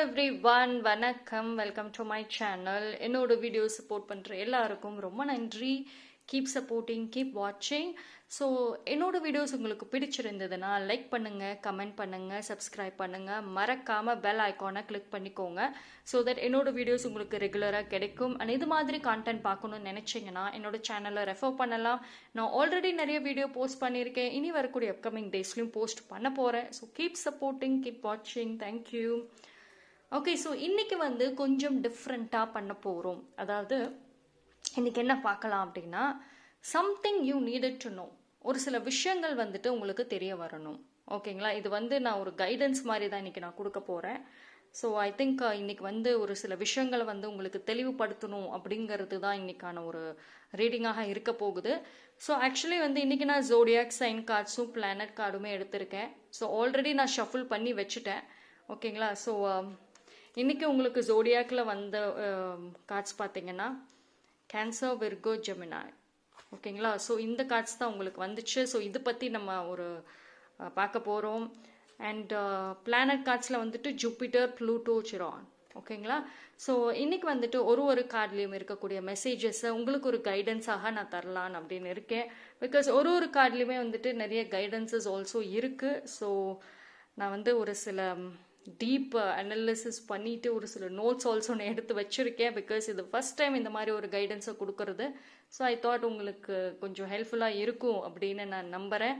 Everyone, வணக்கம். Welcome to my channel. என்னோட video support பண்ணுற எல்லாருக்கும் ரொம்ப நன்றி. கீப் சப்போர்ட்டிங், கீப் வாட்சிங். ஸோ என்னோட வீடியோஸ் உங்களுக்கு பிடிச்சிருந்ததுன்னா லைக் பண்ணுங்கள், கமெண்ட் பண்ணுங்கள், சப்ஸ்கிரைப் பண்ணுங்கள். மறக்காமல் பெல் ஐக்கானை கிளிக் பண்ணிக்கோங்க. ஸோ தட் என்னோட வீடியோஸ் உங்களுக்கு ரெகுலராக கிடைக்கும். அண்ட் இது மாதிரி கான்டென்ட் பார்க்கணும்னு நினச்சிங்கன்னா என்னோட சேனலை ரெஃபர் பண்ணலாம். நான் ஆல்ரெடி நிறைய வீடியோ போஸ்ட் பண்ணியிருக்கேன். இனி வரக்கூடிய அப்கமிங் டேஸ்லையும் போஸ்ட் பண்ண போகிறேன். ஸோ கீப் சப்போர்ட்டிங், கீப் வாட்சிங். தேங்க்யூ. ஓகே, ஸோ இன்றைக்கி கொஞ்சம் டிஃப்ரெண்ட்டாக பண்ண போகிறோம். அதாவது இன்றைக்கி என்ன பார்க்கலாம் அப்படின்னா, something you needed to know. ஒரு சில விஷயங்கள் உங்களுக்கு தெரிய வரணும். ஓகேங்களா? இது நான் ஒரு கைடன்ஸ் மாதிரி தான் இன்றைக்கி நான் கொடுக்க போகிறேன். ஸோ ஐ திங்க் இன்றைக்கி ஒரு சில விஷயங்களை உங்களுக்கு தெளிவுபடுத்தணும் அப்படிங்கிறது தான் இன்றைக்கான ஒரு ரீடிங்காக இருக்க போகுது. ஸோ ஆக்சுவலி இன்றைக்கி நான் ஜோடியாக் சைன் கார்ட்ஸும் பிளானட் கார்டுமே எடுத்திருக்கேன். ஸோ ஆல்ரெடி நான் ஷஃபிள் பண்ணி வச்சுட்டேன். ஓகேங்களா? ஸோ இன்றைக்கி உங்களுக்கு ஜோடியாக்கில் வந்த கார்ட்ஸ் பார்த்தீங்கன்னா கேன்சர், விர்கோ, ஜெமினாய். ஓகேங்களா? ஸோ இந்த கார்ட்ஸ் தான் உங்களுக்கு வந்துச்சு. ஸோ இது பற்றி நம்ம ஒரு பார்க்க போகிறோம். And planet கார்ட்ஸில் Jupiter, Pluto, Siran. ஓகேங்களா? ஸோ இன்றைக்கி ஒரு கார்ட்லேயும் இருக்கக்கூடிய மெசேஜஸை உங்களுக்கு ஒரு கைடன்ஸாக நான் தரலான்னு அப்படின்னு இருக்கேன். பிகாஸ் ஒரு கார்ட்லேயுமே நிறைய கைடன்சஸ் ஆல்சோ இருக்குது. ஸோ நான் ஒரு சில டீப் அனாலிசிஸ் பண்ணிவிட்டு ஒரு சில நோட்ஸ் ஆல்சோ நான் எடுத்து வச்சுருக்கேன். பிகாஸ் இது ஃபஸ்ட் டைம் இந்த மாதிரி ஒரு கைடன்ஸை கொடுக்கறது. ஸோ ஐ தாட் உங்களுக்கு கொஞ்சம் ஹெல்ப்ஃபுல்லாக இருக்கும் அப்படின்னு நான் நம்புகிறேன்.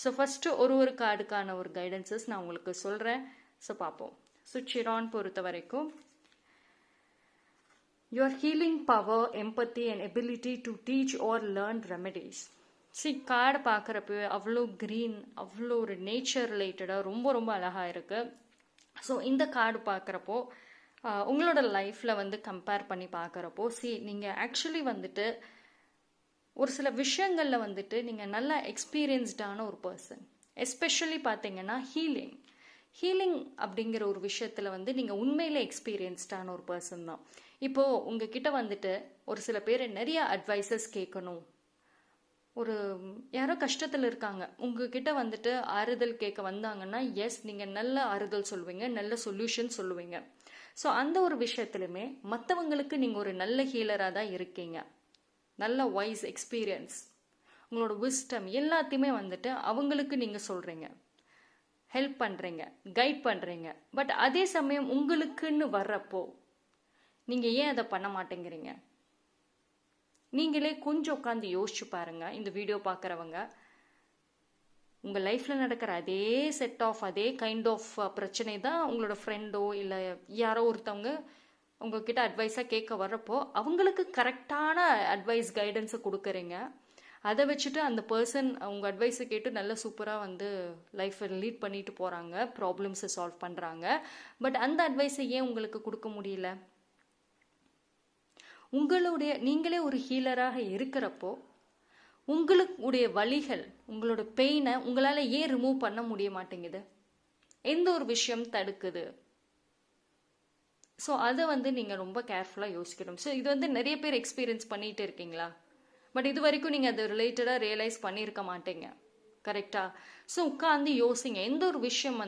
ஸோ ஃபஸ்ட்டு ஒரு கார்டுக்கான ஒரு கைடன்சஸ் நான் உங்களுக்கு சொல்கிறேன். ஸோ பார்ப்போம். ஸோ சிரான் பொறுத்த வரைக்கும், your healing power, empathy and ability to teach or learn remedies. Card பார்க்குறப்ப அவ்வளோ க்ரீன், அவ்வளோ ஒரு நேச்சர் ரிலேட்டடாக ரொம்ப ரொம்ப அழகாக இருக்குது. ஸோ இந்த கார்டு பார்க்குறப்போ உங்களோட லைஃப்பில் கம்பேர் பண்ணி பார்க்குறப்போ நீங்கள் ஆக்சுவலி ஒரு சில விஷயங்களில் நீங்கள் நல்லா எக்ஸ்பீரியன்ஸ்டான ஒரு பர்சன். எஸ்பெஷலி பார்த்தீங்கன்னா ஹீலிங் அப்படிங்கிற ஒரு விஷயத்தில் நீங்கள் உண்மையிலே எக்ஸ்பீரியன்ஸ்டான ஒரு பர்சன் தான். இப்போது உங்ககிட்ட ஒரு சில பேர் நிறைய அட்வைசஸ் கேட்கணும். ஒரு யாரோ கஷ்டத்தில் இருக்காங்க, உங்ககிட்ட ஆறுதல் கேட்க வந்தாங்கன்னா எஸ், நீங்கள் நல்ல ஆறுதல் சொல்லுவீங்க, நல்ல சொல்யூஷன் சொல்லுவீங்க. ஸோ அந்த ஒரு விஷயத்துலையுமே மற்றவங்களுக்கு நீங்கள் ஒரு நல்ல ஹீலராக தான் இருக்கீங்க. நல்ல வைஸ் எக்ஸ்பீரியன்ஸ், உங்களோட விஸ்டம் எல்லாத்தையுமே அவங்களுக்கு நீங்கள் சொல்கிறீங்க, ஹெல்ப் பண்ணுறீங்க, கைட் பண்ணுறீங்க. பட் அதே சமயம் உங்களுக்குன்னு வர்றப்போ நீங்கள் ஏன் அதை பண்ண மாட்டேங்கிறீங்க? நீங்களே கொஞ்சம் உட்காந்து யோசிச்சு பாருங்க. இந்த வீடியோ பார்க்குறவங்க உங்கள் லைஃப்பில் நடக்கிற அதே செட் ஆஃப் அதே கைண்ட் ஆஃப் பிரச்சனை தான் உங்களோட ஃப்ரெண்டோ இல்லை யாரோ ஒருத்தவங்க உங்ககிட்ட அட்வைஸாக கேட்க வர்றப்போ அவங்களுக்கு கரெக்டான அட்வைஸ் கைடன்ஸை கொடுக்குறீங்க. அதை வச்சுட்டு அந்த பர்சன் உங்கள் அட்வைஸை கேட்டு நல்ல சூப்பராக லைஃப்பை லீட் பண்ணிட்டு போகிறாங்க, ப்ராப்ளம்ஸை சால்வ் பண்ணுறாங்க. பட் அந்த அட்வைஸை ஏன் உங்களுக்கு கொடுக்க முடியல? நீங்களே ஒரு ஹீலராக இருக்கிறப்போ உங்களுடைய வலிகள், உங்களோட பெயினை உங்களால் ஏன் ரிமூவ் பண்ண முடிய மாட்டேங்குது? எந்த ஒரு விஷயம் தடுக்குது? ஸோ அதை நீங்கள் ரொம்ப கேர்ஃபுல்லாக யோசிக்கணும். ஸோ இது நிறைய பேர் எக்ஸ்பீரியன்ஸ் பண்ணிகிட்டு இருக்கீங்களா? பட் இது வரைக்கும் நீங்கள் அதை ரிலேட்டடாக ரியலைஸ் பண்ணியிருக்க மாட்டீங்க. கரெக்டா? ஸோ உட்காந்து யோசிங்க. எந்த ஒரு விஷயம்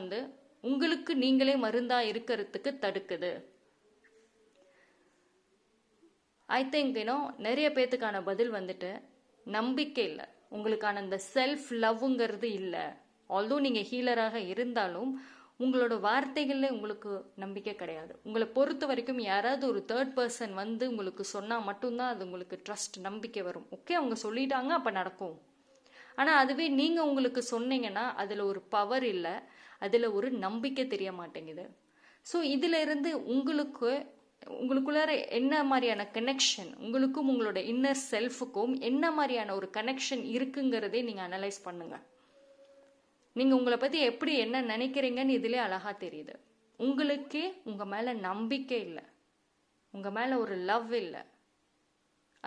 உங்களுக்கு நீங்களே மருந்தாக இருக்கிறதுக்கு தடுக்குது? ஐ திங்க் நிறைய பேர்த்துக்கான பதில் நம்பிக்கை இல்லை. உங்களுக்கான அந்த செல்ஃப் லவ்ங்கிறது இல்லை. ஆல்தோ நீங்கள் ஹீலராக இருந்தாலும் உங்களோட வார்த்தைகளில் உங்களுக்கு நம்பிக்கை கிடையாது. உங்களை பொறுத்த வரைக்கும் யாராவது ஒரு தேர்ட் பர்சன் உங்களுக்கு சொன்னால் மட்டும்தான் அது உங்களுக்கு ட்ரஸ்ட், நம்பிக்கை வரும். ஓகே, அவங்க சொல்லிட்டாங்க, அப்போ நடக்கும். ஆனால் அதுவே நீங்கள் உங்களுக்கு சொன்னீங்கன்னா அதில் ஒரு பவர் இல்லை, அதில் ஒரு நம்பிக்கை தெரிய மாட்டேங்குது. ஸோ இதிலிருந்து உங்களுக்குள்ளார என்ன மாதிரியான கனெக்ஷன், உங்களுக்கும் உங்களோட இன்னர் செல்ஃபுக்கும் என்ன மாதிரியான ஒரு கனெக்ஷன் இருக்குங்கிறதே நீங்கள் அனலைஸ் பண்ணுங்க. நீங்கள் உங்களை பற்றி எப்படி என்ன நினைக்கிறீங்கன்னு இதிலே அழகாக தெரியுது. உங்களுக்கே உங்கள் மேலே நம்பிக்கை இல்லை, உங்கள் மேலே ஒரு லவ் இல்லை.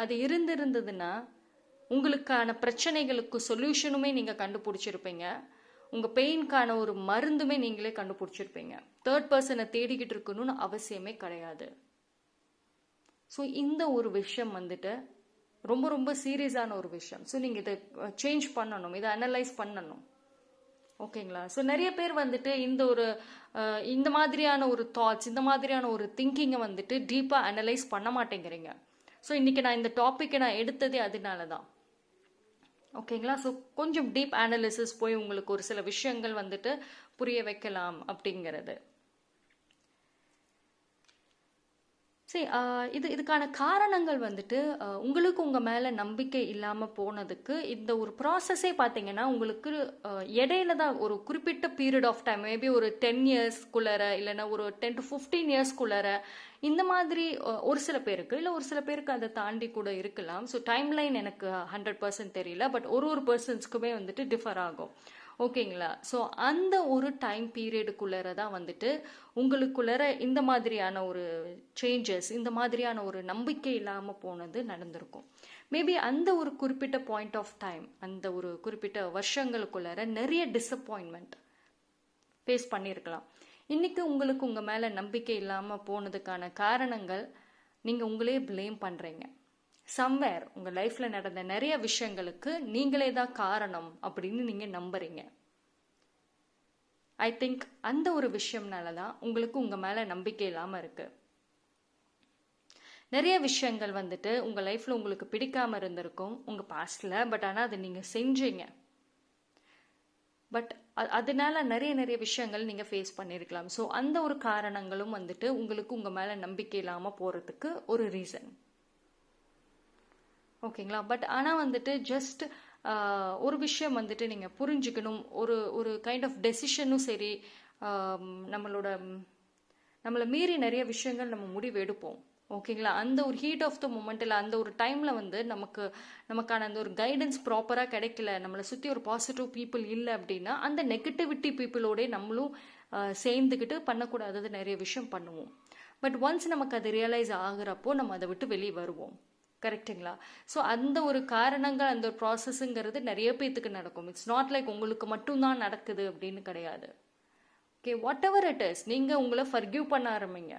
அது இருந்ததுன்னா உங்களுக்கான பிரச்சனைகளுக்கு சொல்யூஷனுமே நீங்கள் கண்டுபிடிச்சிருப்பீங்க. உங்கள் பெயின்கான ஒரு மருந்துமே நீங்களே கண்டுபிடிச்சிருப்பீங்க. தேர்ட் பர்சனை தேடிக்கிட்டு இருக்கணும்னு அவசியமே கிடையாது. ஸோ இந்த ஒரு விஷயம் ரொம்ப ரொம்ப சீரியஸான ஒரு விஷயம். ஸோ நீங்கள் இதை சேஞ்ச் பண்ணணும், இதை அனலைஸ் பண்ணணும். ஓகேங்களா? ஸோ நிறைய பேர் வந்துட்டு இந்த மாதிரியான ஒரு தாட்ஸ், இந்த மாதிரியான ஒரு திங்கிங்கை வந்துட்டு டீப்பாக அனலைஸ் பண்ண மாட்டேங்கிறீங்க. ஸோ இன்னைக்கு நான் இந்த டாப்பிக்கை நான் எடுத்ததே அதனால தான். ஓகேங்களா? ஸோ கொஞ்சம் டீப் அனாலிசிஸ் போய் உங்களுக்கு ஒரு சில விஷயங்கள் வந்துட்டு புரிய வைக்கலாம் அப்படிங்கிறது. சரி, இதுக்கான காரணங்கள் வந்துட்டு உங்களுக்கு உங்கள் மேலே நம்பிக்கை இல்லாமல் போனதுக்கு இந்த ஒரு ப்ராசஸே பார்த்தீங்கன்னா உங்களுக்கு இடையில தான் ஒரு குறிப்பிட்ட பீரியட் ஆஃப் டைம், மேபி ஒரு 10 இயர்ஸ்குள்ளார இல்லைன்னா ஒரு 10 to 15 இயர்ஸ்குள்ளார இந்த மாதிரி ஒரு சில பேருக்கு, இல்லை ஒரு சில பேருக்கு அதை தாண்டி கூட இருக்கலாம். ஸோ டைம் லைன் எனக்கு 100% தெரியல, பட் ஒரு பர்சன்ஸ்க்குமே வந்துட்டு டிஃபர் ஆகும். ஓகேங்களா? ஸோ அந்த ஒரு டைம் பீரியடுக்குள்ளே தான் வந்துட்டு உங்களுக்குள்ளே இந்த மாதிரியான ஒரு சேஞ்சஸ், இந்த மாதிரியான ஒரு நம்பிக்கை இல்லாமல் போனது நடந்திருக்கும். மேபி அந்த ஒரு குறிப்பிட்ட பாயிண்ட் ஆஃப் டைம், அந்த ஒரு குறிப்பிட்ட வருஷங்களுக்குள்ளே நிறைய டிசப்பாயின்மெண்ட் ஃபேஸ் பண்ணியிருக்கலாம். இன்னைக்கு உங்களுக்கு உங்கள் மேலே நம்பிக்கை இல்லாமல் போனதுக்கான காரணங்கள் நீங்கள் உங்களே ப்ளேம் பண்ணுறீங்க. சம்வேர் உங்கள் லைஃப்பில் நடந்த நிறைய விஷயங்களுக்கு நீங்களே தான் காரணம் அப்படின்னு நீங்கள் நம்புறீங்க. ஐ திங்க் அந்த ஒரு விஷயம்னால தான் உங்களுக்கு உங்கள் மேலே நம்பிக்கை இல்லாமல் இருக்குது. நிறைய விஷயங்கள் வந்துட்டு உங்கள் லைஃப்பில் உங்களுக்கு பிடிக்காமல் இருந்திருக்கும் உங்கள் பாஸ்டில், பட் ஆனால் அதை நீங்கள் செஞ்சீங்க. பட் அதனால நிறைய விஷயங்கள் நீங்கள் ஃபேஸ் பண்ணியிருக்கலாம். ஸோ அந்த ஒரு காரணங்களும் வந்துட்டு உங்களுக்கு உங்கள் மேலே நம்பிக்கை இல்லாமல் போகிறதுக்கு ஒரு ரீசன். ஓகேங்களா? பட் ஆனால் வந்துட்டு ஜஸ்ட் ஒரு விஷயம் வந்துட்டு நீங்கள் புரிஞ்சுக்கணும். ஒரு கைண்ட் ஆஃப் டெசிஷனும் சரி, நம்மளை மீறி நிறைய விஷயங்கள் நம்ம முடிவு எடுப்போம். ஓகேங்களா? அந்த ஒரு ஹீட் ஆஃப் த மூமெண்ட், இல்லை அந்த ஒரு டைமில் வந்து நமக்கான அந்த ஒரு கைடன்ஸ் ப்ராப்பராக கிடைக்கல, நம்மளை சுற்றி ஒரு பாசிட்டிவ் பீப்புள் இல்லை அப்படின்னா அந்த நெகட்டிவிட்டி பீப்புளோடய நம்மளும் சேர்ந்துக்கிட்டு பண்ணக்கூடாதது நிறைய விஷயம் பண்ணுவோம். பட் ஒன்ஸ் நமக்கு அது ரியலைஸ் ஆகுறப்போ நம்ம அதை விட்டு வெளியே வருவோம். கரெக்டுங்களா? ஸோ அந்த ஒரு காரணங்கள், அந்த ஒரு ப்ராசஸ்ங்கிறது நிறைய பேத்துக்கு நடக்கும். இட்ஸ் நாட் லைக் உங்களுக்கு மட்டும்தான் நடக்குது அப்படின்னு கிடையாது. Okay, what ever it is, நீங்கள் உங்களை ஃபர்கிவ் பண்ண ஆரம்பிங்க.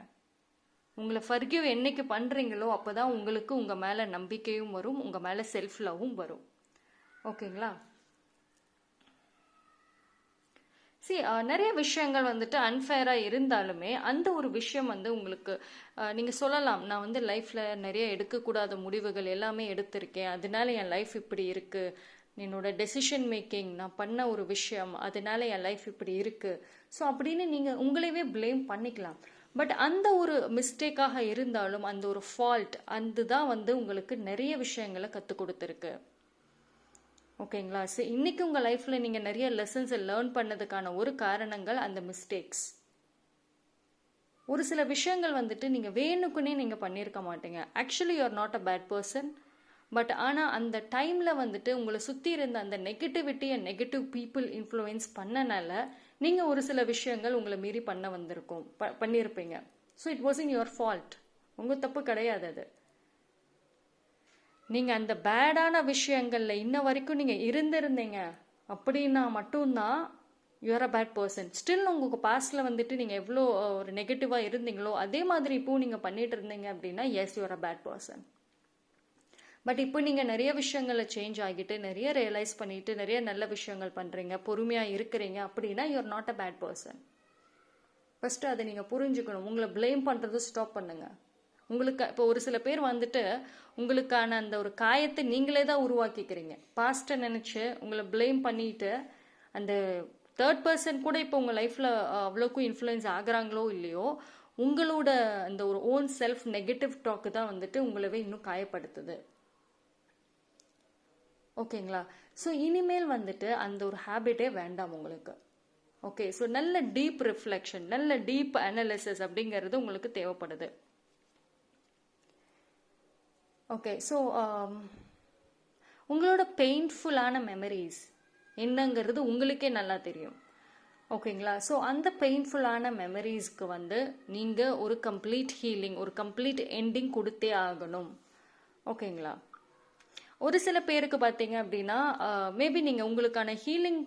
உங்களை ஃபர்கிவ் என்னைக்கு பண்ணுறீங்களோ அப்போ தான் உங்களுக்கு உங்கள் மேலே நம்பிக்கையும் வரும், உங்கள் மேலே செல்ஃப் லவ்வும் வரும். ஓகேங்களா? நிறைய விஷயங்கள் வந்துட்டு அன்ஃபேராக இருந்தாலுமே அந்த ஒரு விஷயம் வந்து உங்களுக்கு நீங்கள் சொல்லலாம், நான் வந்து லைஃப்பில் நிறைய எடுக்கக்கூடாத முடிவுகள் எல்லாமே எடுத்திருக்கேன், அதனால என் லைஃப் இப்படி இருக்குது, என்னோட டெசிஷன் மேக்கிங், நான் பண்ண ஒரு விஷயம், அதனால என் லைஃப் இப்படி இருக்குது. ஸோ அப்படின்னு நீங்கள் உங்களையே ப்ளேம் பண்ணிக்கலாம். பட் அந்த ஒரு மிஸ்டேக்காக இருந்தாலும் அந்த ஒரு ஃபால்ட் அதுதான் வந்து உங்களுக்கு நிறைய விஷயங்களை கற்றுக் கொடுத்துருக்கு. ஓகேங்களா? ஸோ இன்னைக்கு உங்கள் லைஃப்பில் நீங்கள் நிறைய லெசன்ஸை லேர்ன் பண்ணதுக்கான ஒரு காரணங்கள் அந்த மிஸ்டேக்ஸ். ஒரு சில விஷயங்கள் வந்துட்டு நீங்கள் வேணுக்குன்னே நீங்கள் பண்ணியிருக்க மாட்டீங்க. Actually you are not a bad person. But ஆனால் அந்த டைமில் வந்துட்டு உங்களை சுற்றி இருந்த அந்த negativity and negative people influence பண்ணனால நீங்கள் ஒரு சில விஷயங்கள் உங்களை மீறி பண்ணியிருப்பீங்க. So it was in your fault. உங்கள் தப்பு கிடையாது அது. நீங்கள் அந்த பேடான விஷயங்களில் இன்ன வரைக்கும் நீங்கள் இருந்திருந்தீங்க அப்படின்னா மட்டும்தான் you're a bad person. Still உங்களுக்கு பாஸ்டில் வந்துட்டு நீங்கள் எவ்வளோ ஒரு நெகட்டிவாக இருந்தீங்களோ அதே மாதிரி இப்போவும் நீங்கள் பண்ணிட்டு இருந்தீங்க அப்படின்னா yes, you're a bad person. But இப்போ நீங்கள் நிறைய விஷயங்களை சேஞ்ச் ஆகிட்டு நிறைய ரியலைஸ் பண்ணிட்டு நிறைய நல்ல விஷயங்கள் பண்ணுறீங்க, பொறுமையாக இருக்கிறீங்க அப்படின்னா you're not a bad person. First அதை நீங்கள் புரிஞ்சுக்கணும். உங்களை ப்ளேம் பண்ணுறது ஸ்டாப் பண்ணுங்கள். உங்களுக்கு இப்போ ஒரு சில பேர் வந்துட்டு உங்களுக்கான அந்த ஒரு காயத்தை நீங்களே தான் உருவாக்கிக்கிறீங்க. பாஸ்ட்டை நினச்சி உங்களை ப்ளேம் பண்ணிட்டு அந்த தேர்ட் பர்சன் கூட இப்போ உங்கள் லைஃப்பில் அவ்வளோக்கும் இன்ஃப்ளூயன்ஸ் ஆகுறாங்களோ இல்லையோ, உங்களோட அந்த ஒரு ஓன் செல்ஃப் நெகட்டிவ் டாக்கு தான் வந்துட்டு உங்களவே இன்னும் காயப்படுத்துது. ஓகேங்களா? ஸோ இனிமேல் வந்துட்டு அந்த ஒரு ஹேபிட்டே வேண்டாம் உங்களுக்கு. ஓகே, ஸோ நல்ல டீப் ரிஃப்ளெக்ஷன், நல்ல டீப் அனாலிசிஸ் அப்படிங்கிறது உங்களுக்கு தேவைப்படுது. ஓகே, ஸோ உங்களோட பெயின்ஃபுல்லான மெமரிஸ் என்னங்கிறது உங்களுக்கே நல்லா தெரியும். ஓகேங்களா? ஸோ அந்த பெயின்ஃபுல்லான மெமரிஸ்க்கு வந்து நீங்கள் ஒரு கம்ப்ளீட் ஹீலிங், ஒரு கம்ப்ளீட் எண்டிங் கொடுத்தே ஆகணும். ஓகேங்களா? ஒரு சில பேருக்கு பார்த்தீங்க அப்படின்னா மேபி நீங்கள் உங்களுக்கான ஹீலிங்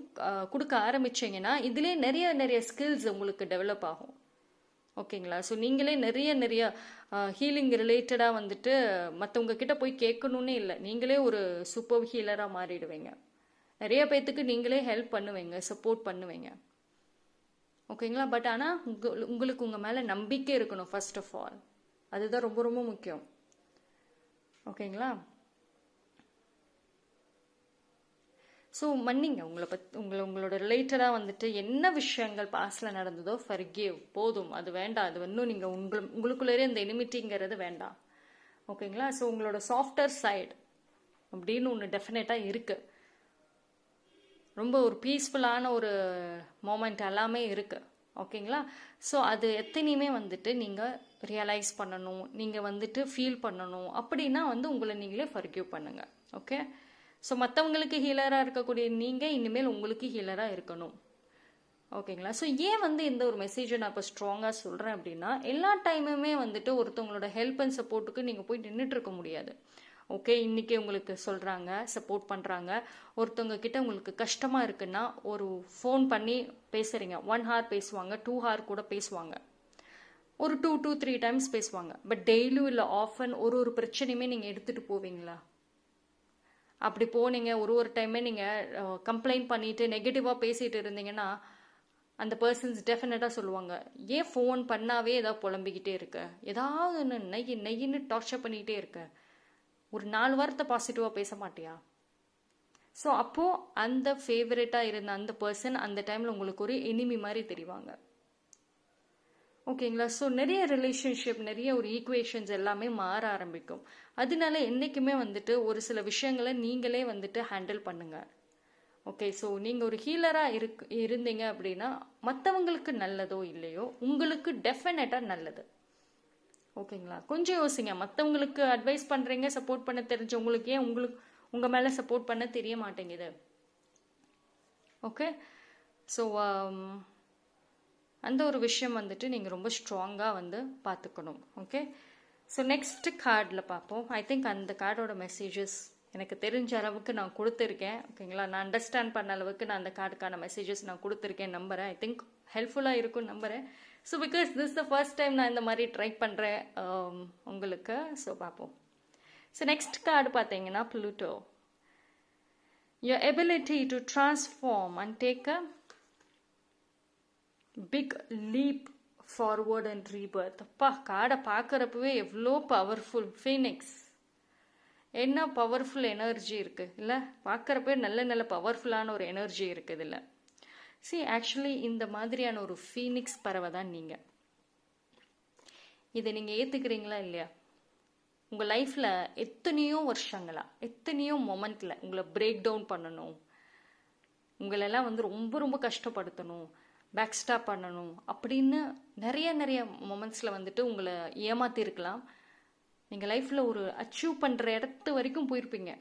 கொடுக்க ஆரம்பிச்சிங்கன்னா இதிலே நிறைய ஸ்கில்ஸ் உங்களுக்கு டெவலப் ஆகும். ஓகேங்களா? ஸோ நீங்களே நிறைய ஹீலிங் ரிலேட்டடாக வந்துட்டு மற்றவங்க கிட்ட போய் கேட்கணுன்னே இல்லை, நீங்களே ஒரு சூப்பர் ஹீலராக மாறிடுவீங்க. நிறைய பேர்த்துக்கு நீங்களே ஹெல்ப் பண்ணுவீங்க, சப்போர்ட் பண்ணுவீங்க. ஓகேங்களா? பட் ஆனால் உங்களுக்கு உங்கள் மேலே நம்பிக்கை இருக்கணும் ஃபர்ஸ்ட் ஆஃப் ஆல். அதுதான் ரொம்ப ரொம்ப முக்கியம். ஓகேங்களா? ஸோ மன்னிங்க உங்களோட ரிலேட்டடாக வந்துட்டு என்ன விஷயங்கள் பாஸ்டில் நடந்ததோ ஃபர்கிவ், போதும், அது வேண்டாம். அது இன்னும் நீங்கள் உங்களுக்குள்ளேயே இந்த எனிமிட்டிங்கிறது வேண்டாம். ஓகேங்களா? ஸோ உங்களோட சாஃப்டர் சைடு அப்படின்னு ஒன்று டெஃபினட்டாக இருக்குது. ரொம்ப ஒரு பீஸ்ஃபுல்லான ஒரு மோமெண்ட் எல்லாமே இருக்குது. ஓகேங்களா? ஸோ அது எத்தனையுமே வந்துட்டு நீங்கள் ரியலைஸ் பண்ணணும், நீங்கள் வந்துட்டு ஃபீல் பண்ணணும். அப்படின்னா உங்களை நீங்களே ஃபர்கிவ் பண்ணுங்கள். ஓகே? ஸோ மற்றவங்களுக்கு ஹீலராக இருக்கக்கூடிய நீங்கள் இனிமேல் உங்களுக்கு ஹீலராக இருக்கணும். ஓகேங்களா? ஸோ ஏன் இந்த ஒரு மெசேஜை நான் இப்போ ஸ்ட்ராங்காக சொல்கிறேன் அப்படின்னா, எல்லா டைமுமே வந்துட்டு ஒருத்தவங்களோட ஹெல்ப் அண்ட் சப்போர்ட்டுக்கு நீங்கள் போய் நின்றுட்டு இருக்க முடியாது. ஓகே, இன்றைக்கி உங்களுக்கு சொல்கிறாங்க, சப்போர்ட் பண்ணுறாங்க. ஒருத்தவங்க கிட்ட உங்களுக்கு கஷ்டமாக இருக்குன்னா ஒரு ஃபோன் பண்ணி பேசுகிறீங்க, 1 hour பேசுவாங்க, 2 hour கூட பேசுவாங்க, ஒரு 2 to 3 times பேசுவாங்க. பட் டெய்லியும் இல்லை ஆஃபன் ஒரு பிரச்சனையுமே நீங்கள் எடுத்துகிட்டு போவீங்களா? அப்படி போனீங்க ஒரு டைமே நீங்கள் கம்ப்ளைண்ட் பண்ணிவிட்டு நெகட்டிவாக பேசிகிட்டு இருந்தீங்கன்னா அந்த பர்சன்ஸ் டெஃபினட்டாக சொல்லுவாங்க, ஏன் ஃபோன் பண்ணாவே ஏதாவது புலம்பிக்கிட்டே இருக்க, ஏதாவது ஒன்று நெய்யின்னு டார்ச்சர் பண்ணிக்கிட்டே இருக்க, ஒரு 4 வாரத்தை பாசிட்டிவாக பேச மாட்டியா? ஸோ அப்போது அந்த ஃபேவரட்டாக இருந்த அந்த பர்சன் அந்த டைமில் உங்களுக்கு ஒரு எனிமி மாதிரி தெரிவாங்க. ஓகேங்களா? ஸோ நிறைய ரிலேஷன்ஷிப், நிறைய ஒரு ஈக்குவேஷன்ஸ் எல்லாமே மாற ஆரம்பிக்கும். அதனால என்றைக்குமே ஒரு சில விஷயங்களை நீங்களே ஹேண்டில் பண்ணுங்கள். ஓகே, ஸோ நீங்கள் ஒரு ஹீலராக இருந்தீங்க அப்படின்னா மற்றவங்களுக்கு நல்லதோ இல்லையோ உங்களுக்கு டெஃபினட்டாக நல்லது. ஓகேங்களா? கொஞ்சம் யோசிங்க. மற்றவங்களுக்கு அட்வைஸ் பண்ணுறீங்க, சப்போர்ட் பண்ண தெரிஞ்ச உங்களுக்கு ஏன் உங்கள் மேலே சப்போர்ட் பண்ண தெரிய மாட்டேங்குது? ஓகே, ஸோ அந்த ஒரு விஷயம் நீங்கள் ரொம்ப ஸ்ட்ராங்காக பார்த்துக்கணும். ஓகே, ஸோ நெக்ஸ்ட் கார்டில் பார்ப்போம். ஐ திங்க் அந்த கார்டோட மெசேஜஸ் எனக்கு தெரிஞ்ச அளவுக்கு நான் கொடுத்துருக்கேன். ஓகேங்களா? நான் அண்டர்ஸ்டாண்ட் பண்ண அளவுக்கு நான் அந்த கார்டுக்கான மெசேஜஸ் நான் கொடுத்துருக்கேன் நம்புகிறேன். ஐ திங்க் ஹெல்ப்ஃபுல்லாக இருக்கும்னு நம்புகிறேன். So because this the first time நான் இந்த மாதிரி ட்ரை பண்ணுறேன் உங்களுக்கு. ஸோ பார்ப்போம். ஸோ நெக்ஸ்ட் கார்டு பார்த்தீங்கன்னா Pluto. Your ability to transform and take a big leap forward and rebirth. அப்பா, கார்டை பார்க்குறப்பவே எவ்வளோ பவர்ஃபுல். ஃபீனிக்ஸ், என்ன பவர்ஃபுல் எனர்ஜி இருக்குது இல்லை? பார்க்குறப்பவே நல்ல பவர்ஃபுல்லான ஒரு எனர்ஜி இருக்குது இல்லை? ஆக்சுவலி இந்த மாதிரியான ஒரு ஃபீனிக்ஸ் பறவை தான் நீங்கள். இதை நீங்கள் ஏற்றுக்கிறீங்களா இல்லையா? உங்கள் லைஃப்பில் எத்தனையோ வருஷங்களா, எத்தனையோ மொமெண்ட்டில் உங்களை பிரேக் டவுன் பண்ணணும், உங்களெல்லாம் ரொம்ப ரொம்ப கஷ்டப்படுத்தணும், பேக் ஸ்டாப் பண்ணணும் அப்படின்னு நிறைய மொமெண்ட்ஸில் உங்களை ஏமாற்றிருக்கலாம். நீங்கள் லைஃப்பில் ஒரு அச்சீவ் பண்ணுற இடத்து வரைக்கும் போயிருப்பீங்க.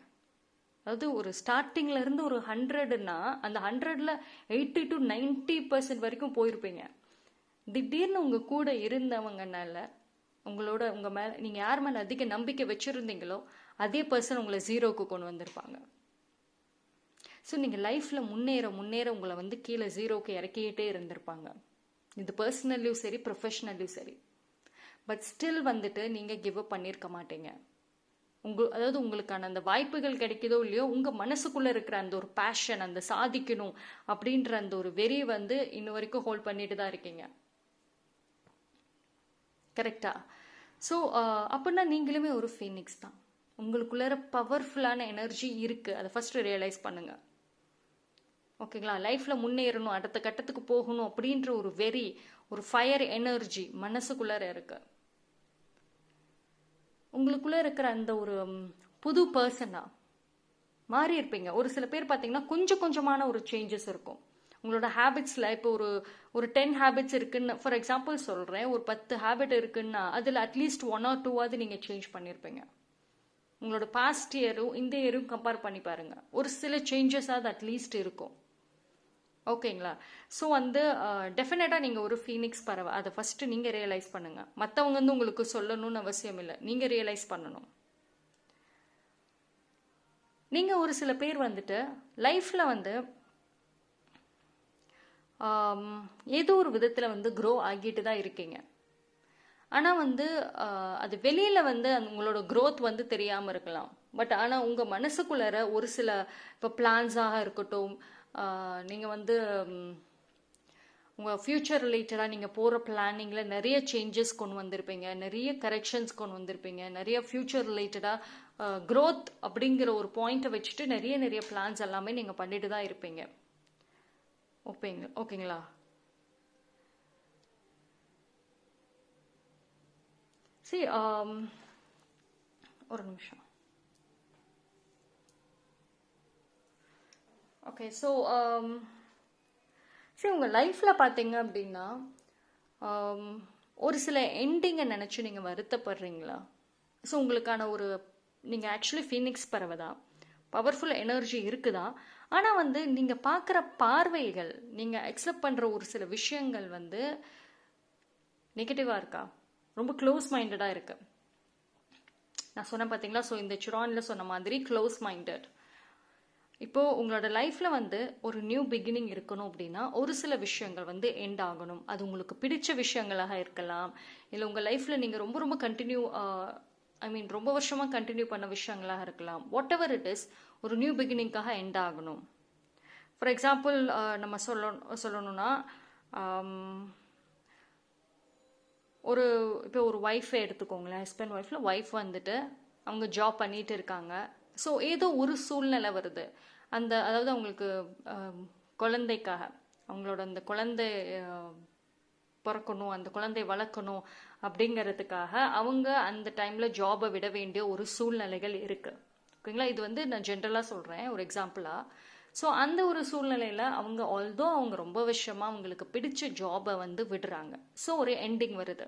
அதாவது ஒரு ஸ்டார்டிங்லேருந்து ஒரு 100ன்னா அந்த 100ல் 80 to 90% வரைக்கும் போயிருப்பீங்க. திடீர்னு உங்கள் கூட இருந்தவங்கனால உங்கள் மேலே நீங்கள் யார் மேலே அதிக நம்பிக்கை வச்சுருந்தீங்களோ அதே பர்சன் உங்களை 0க்கு கொண்டு வந்திருப்பாங்க. ஸோ நீங்கள் லைஃப்பில் முன்னேற உங்களை கீழே 0க்கு இறக்கிக்கிட்டே இருந்திருப்பாங்க. இது பர்சனல்லையும் சரி, ப்ரொஃபஷ்னல்லையும் சரி. பட் ஸ்டில் நீங்கள் கிவ் அப் பண்ணியிருக்க மாட்டீங்க. அதாவது உங்களுக்கான அந்த வாய்ப்புகள் கிடைக்குதோ இல்லையோ, உங்கள் மனசுக்குள்ளே இருக்கிற அந்த ஒரு பேஷன், அந்த சாதிக்கணும் அப்படின்ற அந்த ஒரு வெறி இன்ன வரைக்கும் ஹோல்ட் பண்ணிட்டு தான் இருக்கீங்க. கரெக்டா? ஸோ அப்படின்னா நீங்களுமே ஒரு ஃபீனிக்ஸ் தான். உங்களுக்குள்ள பவர்ஃபுல்லான எனர்ஜி இருக்குது. அதை ஃபஸ்ட்டு ரியலைஸ் பண்ணுங்கள். ஓகேங்களா? லைஃப்பில் முன்னேறணும், அடுத்த கட்டத்துக்கு போகணும் அப்படின்ற ஒரு வெறி, ஒரு ஃபயர் எனர்ஜி மனசுக்குள்ளார இருக்கு. உங்களுக்குள்ளே இருக்கிற அந்த ஒரு புது பர்சனாக மாறி இருப்பீங்க. ஒரு சில பேர் பார்த்தீங்கன்னா கொஞ்சமான ஒரு சேஞ்சஸ் இருக்கும் உங்களோட ஹேபிட்ஸில். இப்போ ஒரு 10 ஹேபிட்ஸ் இருக்குன்னு ஃபார் எக்ஸாம்பிள் சொல்கிறேன். ஒரு 10 ஹேபிட் இருக்குன்னா அதில் அட்லீஸ்ட் 1 or 2 நீங்கள் சேஞ்ச் பண்ணியிருப்பீங்க. உங்களோட பாஸ்ட் இயரும் இந்த இயரும் கம்பேர் பண்ணி பாருங்கள். ஒரு சில சேஞ்சஸாவது அட்லீஸ்ட் இருக்கும். ஓகேங்களா? ஸோ டெஃபினட்டாக நீங்கள் ஒரு ஃபீனிக்ஸ் பறவை. அதை ஃபஸ்ட்டு நீங்கள் ரியலைஸ் பண்ணுங்கள். மற்றவங்க உங்களுக்கு சொல்லணும்னு அவசியம் இல்லை, நீங்கள் ரியலைஸ் பண்ணணும். நீங்கள் ஒரு சில பேர் லைஃப்பில் ஏதோ ஒரு விதத்தில் க்ரோ ஆகிட்டு தான் இருக்கீங்க. ஆனால் வந்து அது வெளியில் வந்து உங்களோட க்ரோத் வந்து தெரியாமல் இருக்கலாம். பட் ஆனால் உங்கள் மனசுக்குள்ளார ஒரு சில இப்போ பிளான்ஸாக இருக்கட்டும், நீங்கள் வந்து உங்கள் ஃப்யூச்சர் ரிலேட்டடாக நீங்கள் போகிற பிளானிங்கில் நிறைய சேஞ்சஸ் கொண்டு வந்திருப்பீங்க, நிறைய கரெக்ஷன்ஸ் கொண்டு வந்திருப்பீங்க, நிறைய ஃப்யூச்சர் ரிலேட்டடாக க்ரோத் அப்படிங்கிற ஒரு பாயிண்ட்டை வச்சுட்டு நிறைய பிளான்ஸ் எல்லாமே நீங்கள் பண்ணிட்டு தான் இருப்பீங்க. ஓகேங்களா? சரி, ஒரு நிமிஷம். ஓகே, ஸோ சரி, உங்கள் லைஃப்பில் பார்த்தீங்க அப்படின்னா ஒரு சில எண்டிங்கை நினச்சி நீங்கள் வருத்தப்படுறீங்களா? ஸோ உங்களுக்கான ஒரு நீங்கள் ஆக்சுவலி ஃபீனிக்ஸ் பறவைதா, பவர்ஃபுல் எனர்ஜி இருக்குதா, ஆனால் வந்து நீங்கள் பார்க்குற பார்வைகள், நீங்கள் அக்செப்ட் பண்ணுற ஒரு சில விஷயங்கள் வந்து நெகட்டிவாக இருக்கா, ரொம்ப க்ளோஸ் மைண்டடாக இருக்கு. நான் சொன்னேன் பார்த்தீங்களா? ஸோ இந்த சுரானில் சொன்ன மாதிரி க்ளோஸ் மைண்டட். இப்போது உங்களோட லைஃப்பில் வந்து ஒரு நியூ பிகினிங் இருக்கணும் அப்படின்னா ஒரு சில விஷயங்கள் வந்து எண்ட் ஆகணும். அது உங்களுக்கு பிடிச்ச விஷயங்களாக இருக்கலாம், இல்லை உங்கள் லைஃப்பில் நீங்கள் ரொம்ப கண்டினியூ ரொம்ப வருஷமாக கண்டினியூ பண்ண விஷயங்களாக இருக்கலாம். வாட் எவர் இட் இஸ், ஒரு நியூ பிகினிங்காக எண்ட் ஆகணும். ஃபார் எக்ஸாம்பிள் நம்ம சொல்லணும்னா இப்போ ஒரு ஒய்ஃபை எடுத்துக்கோங்களேன். ஹஸ்பண்ட் ஒய்ஃபில் ஒய்ஃப் வந்துட்டு அவங்க ஜாப் பண்ணிட்டு இருக்காங்க. ஸோ ஏதோ ஒரு சூழ்நிலை வருது, அதாவது அவங்களுக்கு குழந்தைக்காக, அவங்களோட அந்த குழந்தை பிறக்கணும், அந்த குழந்தை வளர்க்கணும் அப்படிங்கிறதுக்காக அவங்க அந்த டைமில் ஜாபை விட வேண்டிய ஒரு சூழ்நிலைகள் இருக்குது. ஓகேங்களா? இது வந்து நான் ஜென்ரலாக சொல்கிறேன் ஒரு எக்ஸாம்பிளாக. ஸோ அந்த ஒரு சூழ்நிலையில் அவங்க ரொம்ப வருஷமாக அவங்களுக்கு பிடிச்ச ஜாபை வந்து விடுறாங்க. ஸோ ஒரு எண்டிங் வருது.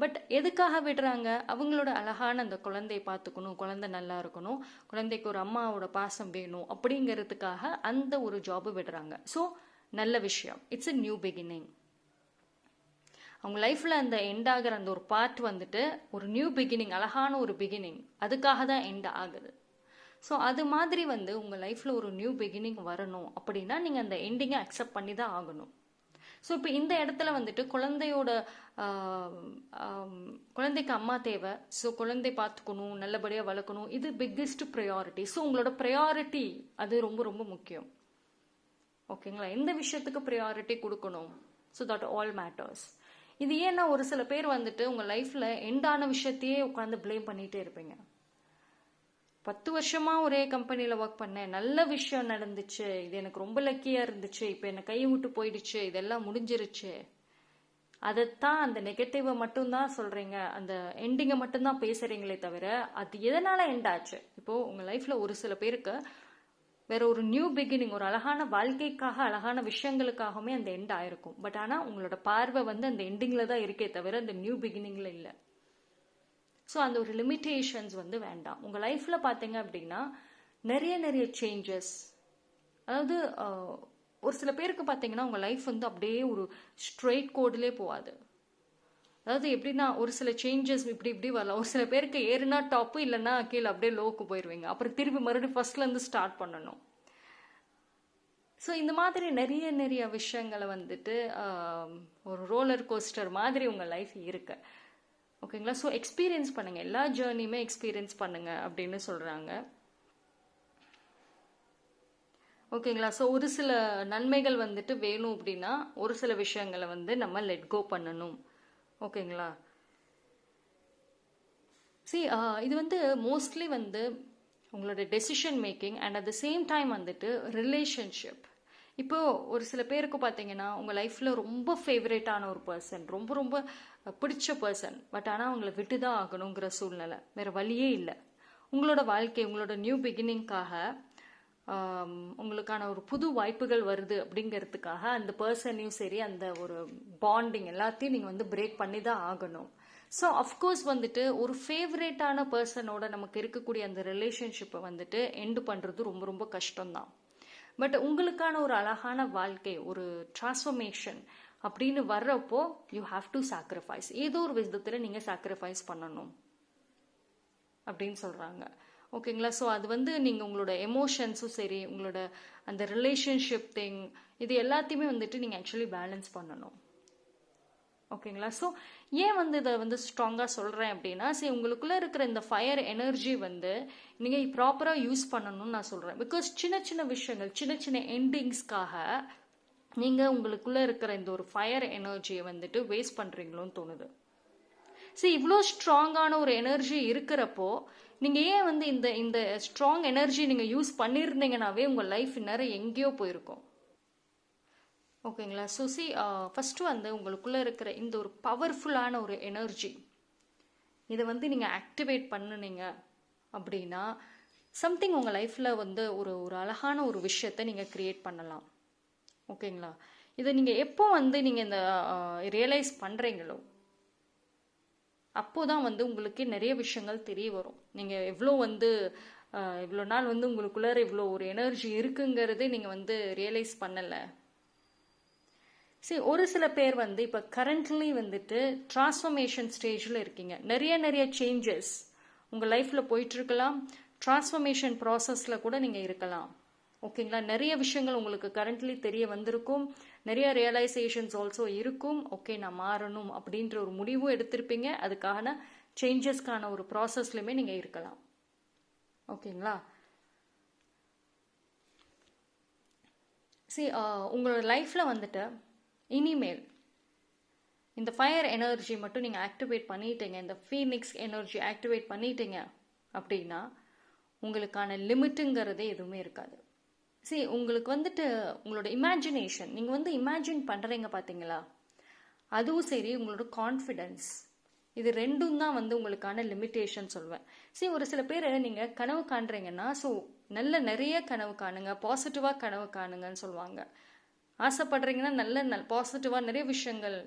பட் எதுக்காக விடுறாங்க? அவங்களோட அழகான அந்த குழந்தையை பார்த்துக்கணும், குழந்தை நல்லா இருக்கணும், குழந்தைக்கு ஒரு அம்மாவோட பாசம் வேணும் அப்படிங்கிறதுக்காக அந்த ஒரு ஜாபை விடுறாங்க. ஸோ நல்ல விஷயம், இட்ஸ் எ நியூ பிகினிங். அவங்க லைஃப்பில் அந்த எண்ட் ஆகிற அந்த ஒரு பார்ட் வந்துட்டு ஒரு நியூ பிகினிங், அழகான ஒரு பிகினிங், அதுக்காக தான் எண்ட் ஆகுது. ஸோ அது மாதிரி வந்து உங்கள் லைஃப்பில் ஒரு நியூ பிகினிங் வரணும் அப்படின்னா நீங்கள் அந்த எண்டிங்கை அக்செப்ட் பண்ணி தான் ஆகணும். ஸோ இப்போ இந்த இடத்துல வந்துட்டு குழந்தைக்கு அம்மா தேவை. ஸோ குழந்தை பார்த்துக்கணும், நல்லபடியாக வளர்க்கணும், இது பிக்கெஸ்ட் ப்ரையாரிட்டி. ஸோ உங்களோட ப்ரையாரிட்டி அது ரொம்ப முக்கியம். ஓகேங்களா? எந்த விஷயத்துக்கு ப்ரையாரிட்டி கொடுக்கணும், ஸோ தட் ஆல் மேட்டர்ஸ். இது ஏன்னா ஒரு சில பேர் வந்துட்டு உங்கள் லைஃப்பில் எண்டான விஷயத்தையே உட்காந்து ப்ளேம் பண்ணிகிட்டே இருப்பீங்க. 10 வருஷமா ஒரே கம்பெனியில் ஒர்க் பண்ணேன், நல்ல விஷயம் நடந்துச்சு, இது எனக்கு ரொம்ப லக்கியாக இருந்துச்சு, இப்போ என்னை கை விட்டு போயிடுச்சு, இதெல்லாம் முடிஞ்சிருச்சு, அதைத்தான் அந்த நெகட்டிவை மட்டும்தான் சொல்கிறீங்க, அந்த எண்டிங்கை மட்டும்தான் பேசுகிறீங்களே தவிர அது எதனால் எண்ட் ஆச்சு. இப்போது உங்கள் லைஃப்பில் ஒரு சில பேருக்கு வேற ஒரு நியூ பிகினிங், ஒரு அழகான வாழ்க்கைக்காக, அழகான விஷயங்களுக்காகவுமே அந்த எண்ட் ஆயிருக்கும். பட் ஆனால் உங்களோட பார்வை வந்து அந்த எண்டிங்கில் தான் இருக்கே தவிர அந்த நியூ பிகினிங்கில் இல்லை. ஸோ அந்த ஒரு லிமிட்டேஷன்ஸ் வந்து வேண்டாம். உங்கள் லைஃப்பில் பார்த்தீங்க அப்படின்னா நிறைய சேஞ்சஸ், அதாவது ஒரு சில பேருக்கு பார்த்தீங்கன்னா உங்கள் லைஃப் வந்து அப்படியே ஒரு ஸ்ட்ரெயிட் கோடிலே போகாது. அதாவது எப்படின்னா ஒரு சில சேஞ்சஸ் இப்படி வரலாம். ஒரு சில பேருக்கு ஏறுனா டாப்பு, இல்லைன்னா கீழே அப்படியே லோக்கு போயிடுவீங்க, அப்புறம் திருப்பி மறுபடியும் ஃபர்ஸ்ட்லேருந்து ஸ்டார்ட் பண்ணணும். ஸோ இந்த மாதிரி நிறைய விஷயங்களை வந்துட்டு ஒரு ரோலர் கோஸ்டர் மாதிரி உங்கள் லைஃப் இருக்கு. ஓகேங்களா? ஸோ எக்ஸ்பீரியன்ஸ் பண்ணுங்கள், எல்லா ஜேர்னியுமே எக்ஸ்பீரியன்ஸ் பண்ணுங்கள் அப்படின்னு சொல்கிறாங்க. ஓகேங்களா? ஸோ ஒரு சில நன்மைகள் வந்துட்டு வேணும் அப்படின்னா ஒரு சில விஷயங்களை வந்து நம்ம லெட் கோ பண்ணணும். ஓகேங்களா? இது வந்து மோஸ்ட்லி வந்து உங்களோட decision making and at the same time வந்துட்டு ரிலேஷன்ஷிப். இப்போது ஒரு சில பேருக்கு பார்த்தீங்கன்னா உங்கள் லைஃப்பில் ரொம்ப ஃபேவரேட்டான ஒரு பர்சன், ரொம்ப பிடிச்ச பர்சன், பட் ஆனால் அவங்கள விட்டு தான் ஆகணுங்கிற சூழ்நிலை, வேறு வழியே இல்லை. உங்களோட வாழ்க்கை, உங்களோட நியூ பிகினிங்காக உங்களுக்கான ஒரு புது வாய்ப்புகள் வருது அப்படிங்கிறதுக்காக அந்த பர்சனையும் சரி, அந்த ஒரு பாண்டிங் எல்லாத்தையும் நீங்கள் வந்து பிரேக் பண்ணி தான் ஆகணும். ஸோ அஃப்கோர்ஸ் வந்துட்டு ஒரு ஃபேவரேட்டான பர்சனோட நமக்கு இருக்கக்கூடிய அந்த ரிலேஷன்ஷிப்பை வந்துட்டு எண்டு பண்ணுறது ரொம்ப கஷ்டம்தான். பட் உங்களுக்கான ஒரு அழகான வாழ்க்கை, ஒரு டிரான்ஸ்ஃபர்மேஷன் அப்படின்னு வர்றப்போ யூ ஹாவ் டு சாக்ரிஃபைஸ், ஏதோ ஒரு விதத்தில் நீங்கள் சாக்ரிஃபைஸ் பண்ணணும் அப்படின்னு சொல்கிறாங்க. ஓகேங்களா? ஸோ அது வந்து நீங்கள் உங்களோட எமோஷன்ஸும் சரி, உங்களோட அந்த ரிலேஷன்ஷிப் திங், இது எல்லாத்தையுமே வந்துட்டு நீங்கள் ஆக்சுவலி பேலன்ஸ் பண்ணணும். ஓகேங்களா? ஸோ ஏன் வந்து இதை வந்து ஸ்ட்ராங்காக சொல்கிறேன் அப்படின்னா, சரி உங்களுக்குள்ளே இருக்கிற இந்த ஃபயர் எனர்ஜி வந்து நீங்கள் ப்ராப்பராக யூஸ் பண்ணணும்னு நான் சொல்கிறேன். பிகாஸ் சின்ன சின்ன விஷயங்கள், சின்ன சின்ன எண்டிங்ஸ்க்காக நீங்கள் உங்களுக்குள்ளே இருக்கிற இந்த ஒரு ஃபயர் எனர்ஜியை வந்துட்டு வேஸ்ட் பண்ணுறீங்களோன்னு தோணுது. சரி, இவ்வளோ ஸ்ட்ராங்கான ஒரு எனர்ஜி இருக்கிறப்போ நீங்கள் ஏன் வந்து இந்த இந்த ஸ்ட்ராங் எனர்ஜி நீங்கள் யூஸ் பண்ணியிருந்தீங்கன்னாவே உங்கள் லைஃப் நேரம் எங்கேயோ போயிருக்கும். ஓகேங்களா? ஸோ ஃபஸ்ட்டு வந்து உங்களுக்குள்ளே இருக்கிற இந்த ஒரு பவர்ஃபுல்லான ஒரு எனர்ஜி இதை வந்து நீங்கள் ஆக்டிவேட் பண்ணுனீங்க அப்படின்னா சம்திங் உங்கள் லைஃப்பில் வந்து ஒரு ஒரு அழகான ஒரு விஷயத்தை நீங்கள் க்ரியேட் பண்ணலாம். ஓகேங்களா? இதை நீங்கள் எப்போ வந்து நீங்கள் இந்த ரியலைஸ் பண்ணுறீங்களோ அப்போதான் வந்து உங்களுக்கு நிறைய விஷயங்கள் தெரிய வரும். நீங்கள் எவ்வளோ வந்து இவ்வளோ நாள் வந்து உங்களுக்குள்ளார இவ்வளோ ஒரு எனர்ஜி இருக்குங்கிறதே நீங்கள் வந்து ரியலைஸ் பண்ணலை. சரி, ஒரு சில பேர் வந்து இப்போ கரண்ட்லி வந்துட்டு டிரான்ஸ்ஃபர்மேஷன் ஸ்டேஜில் இருக்கீங்க. நிறைய சேஞ்சஸ் உங்கள் லைஃப்பில் போயிட்டுருக்கலாம். டிரான்ஸ்ஃபர்மேஷன் ப்ராசஸில் கூட நீங்கள் இருக்கலாம். ஓகேங்களா? நிறைய விஷயங்கள் உங்களுக்கு கரண்ட்லி தெரிய வந்திருக்கும். நிறைய ரியலைசேஷன்ஸ் ஆல்சோ இருக்கும். ஓகே, நான் மாறணும் அப்படின்ற ஒரு முடிவும் எடுத்திருப்பீங்க. அதுக்கான சேஞ்சஸ்க்கான ஒரு ப்ராசஸ்லையுமே நீங்கள் இருக்கலாம். ஓகேங்களா? சரி, உங்களோட லைஃப்பில் வந்துட்டு இனிமேல் இந்த ஃபயர் எனர்ஜி மட்டும் நீங்கள் ஆக்டிவேட் பண்ணிட்டீங்க, இந்த ஃபீனிக்ஸ் எனர்ஜி ஆக்டிவேட் பண்ணிட்டீங்க அப்படின்னா உங்களுக்கான லிமிட்டுங்கிறதே எதுவுமே இருக்காது. சரி, உங்களுக்கு வந்துட்டு உங்களோட இமேஜினேஷன், நீங்கள் வந்து இமேஜின் பண்ணுறீங்க பார்த்தீங்களா, அதுவும் சரி உங்களோட கான்ஃபிடென்ஸ், இது ரெண்டும் தான் வந்து உங்களுக்கான லிமிட்டேஷன் சொல்வேன். சரி, ஒரு சில பேர் நீங்கள் கனவு காண்றீங்கன்னா ஸோ நிறைய கனவு காணுங்க, பாசிட்டிவாக கனவு காணுங்கன்னு சொல்லுவாங்க. ஆசைப்படுறீங்கன்னா நல்ல பாசிட்டிவாக நிறைய விஷயங்கள்